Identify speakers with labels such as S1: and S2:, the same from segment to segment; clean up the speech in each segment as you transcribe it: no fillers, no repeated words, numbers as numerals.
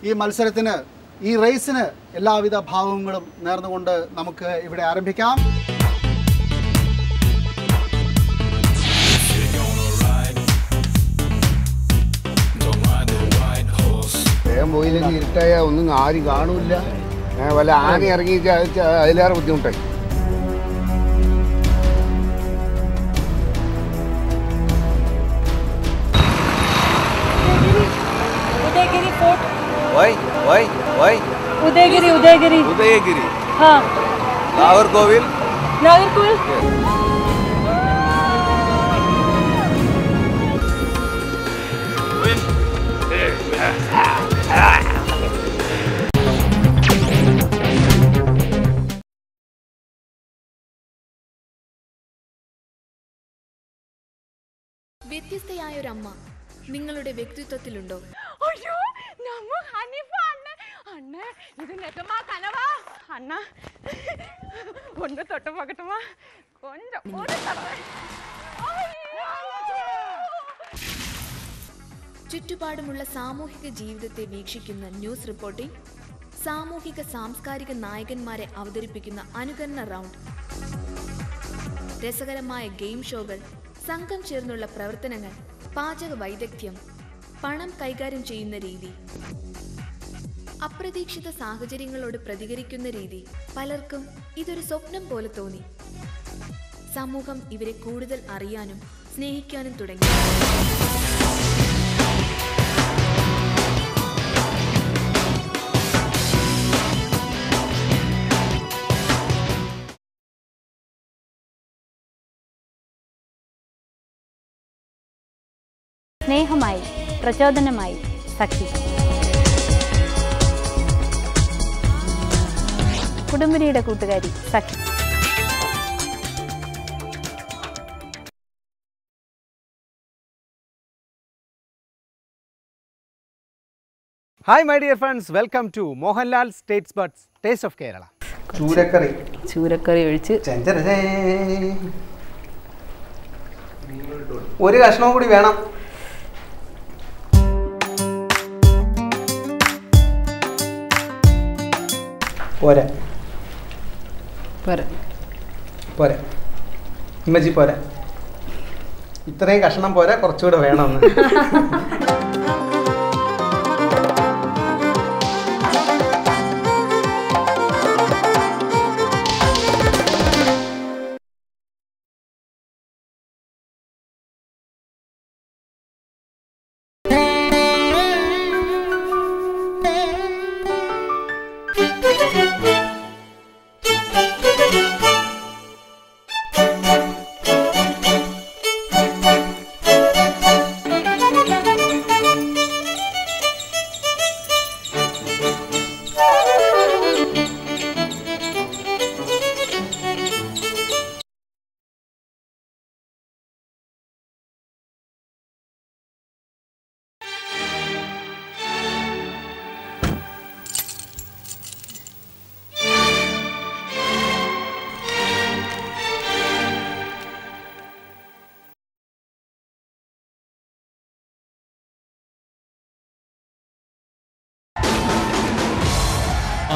S1: ഈ മത്സരത്തിന്, ഈ റേസിന് എല്ലാവിധ ഭാവങ്ങളും നേർന്നുകൊണ്ട് നമുക്ക് ഇവിടെ ആരംഭിക്കാം.
S2: വേഗം പോയില്ലെങ്കിൽ ഇരുട്ടായ ഒന്നും ആരും കാണൂല. വല്ല ആന ഇറങ്ങി അതിലേറെ ബുദ്ധിമുട്ടായി.
S3: उदयगिरी हाँ नागरकोविल
S4: വ്യത്യസ്തയായ ഒരു അമ്മ നിങ്ങളുടെ വ്യക്തിത്വത്തിലുണ്ടോ?
S5: അയ്യോ നമ്മ ഹനീഫ അണ്ണ ഇത് നെക്കമാ കനവാ അണ്ണ ഒന്ന് തൊട്ട് പോകട്ടുമാ കൊഞ്ചം
S4: ചുറ്റുപാടുമുള്ള സാമൂഹിക ജീവിതത്തെ വീക്ഷിക്കുന്ന ന്യൂസ് റിപ്പോർട്ടിംഗ്, സാമൂഹിക സാംസ്കാരിക നായകന്മാരെ അവതരിപ്പിക്കുന്ന അനുകരണ റൗണ്ട്, രസകരമായ ഗെയിം ഷോകൾ, സംഘം ചേർന്നുള്ള പ്രവർത്തനങ്ങൾ, പാചക വൈദഗ്ധ്യം, പണം കൈകാര്യം ചെയ്യുന്ന രീതി, അപ്രതീക്ഷിത സാഹചര്യങ്ങളോട് പ്രതികരിക്കുന്ന രീതി. പലർക്കും ഇതൊരു സ്വപ്നം പോലെ തോന്നി. സമൂഹം ഇവരെ കൂടുതൽ അറിയാനും സ്നേഹിക്കാനും തുടങ്ങി.
S6: സ്നേഹമായി, പ്രചോദനമായി സഖി. കുടുംബിനിയുടെ കൂട്ടുകാരി Sakhi.
S7: Hi my dear friends, welcome to Mohanlal states buds taste of Kerala.
S8: ചൂരക്കറി ഒഴിച്ച്
S7: ഒരു കഷ്ണവും കൂടി വേണം. പോരാ
S8: പോരാ
S7: പോരാ ഇമ്മച്ചി പോരാ, ഇത്രയും കഷ്ണം പോരാ, കുറച്ചുകൂടെ വേണമെന്ന്.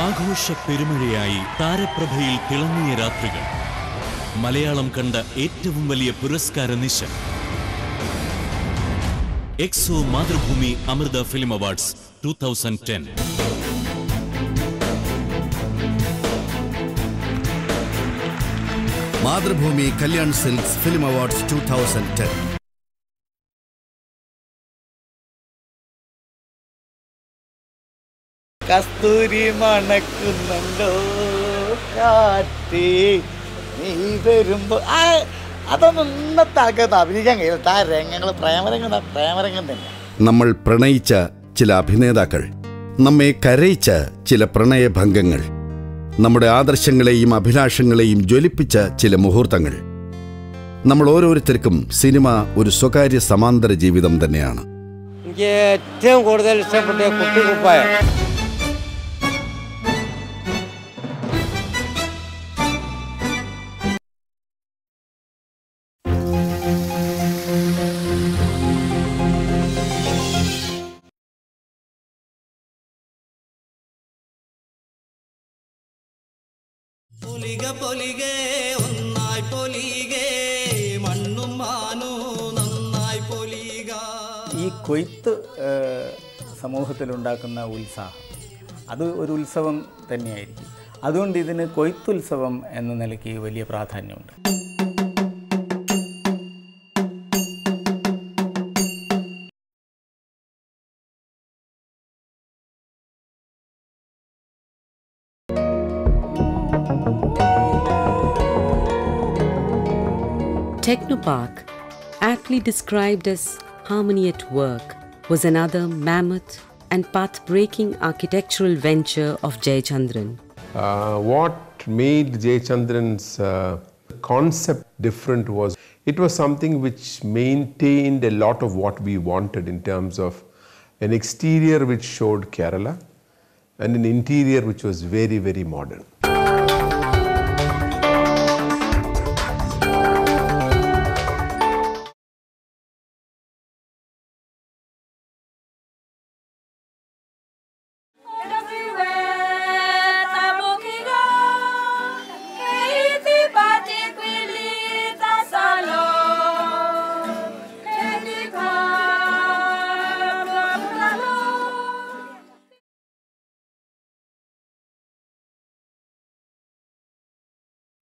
S9: ആഘോഷ പെരുമഴയായി താരപ്രഭയിൽ തിളങ്ങിയ രാത്രികൾ, മലയാളം കണ്ട ഏറ്റവും വലിയ പുരസ്കാര നിശ. എക്സോ Mathrubhumi Amrita film awards 2010.
S10: Mathrubhumi Kalyan silks film awards 2010.
S11: കസ്തൂരി മണക്കുന്നുണ്ടോ കാറ്റേ നീ വരുമ്പോ അതൊന്നും ഇന്നത്തെ ആൾക്കാർക്ക് അഭിനയിക്കാൻ കഴിയില്ല. ആ രംഗങ്ങൾ പ്രേമരംഗം തന്നെ.
S10: നമ്മൾ പ്രണയിച്ച ചില അഭിനേതാക്കൾ, നമ്മെ കരയിച്ച ചില പ്രണയഭംഗങ്ങൾ, നമ്മുടെ ആദർശങ്ങളെയും അഭിലാഷങ്ങളെയും ജ്വലിപ്പിച്ച ചില മുഹൂർത്തങ്ങൾ. നമ്മൾ ഓരോരുത്തർക്കും സിനിമ ഒരു സ്വകാര്യ സമാന്തര ജീവിതം തന്നെയാണ്.
S12: എനിക്ക് ഏറ്റവും കൂടുതൽ ഇഷ്ടപ്പെട്ട കുട്ടിക്കുപ്പായം.
S13: ഈ കൊയ്ത്ത് സമൂഹത്തിലുണ്ടാക്കുന്ന ഉത്സാഹം അത് ഒരു ഉത്സവം തന്നെയായിരിക്കും. അതുകൊണ്ട് ഇതിന് കൊയ്ത്തുത്സവം എന്ന നിലയ്ക്ക് വലിയ പ്രാധാന്യമുണ്ട്.
S14: Technopark, aptly described as harmony at work, was another mammoth and path-breaking architectural venture of Jayachandran.
S15: What made Jayachandran's concept different was it was something which maintained a lot of what we wanted in terms of an exterior which showed Kerala and an interior which was very, very modern.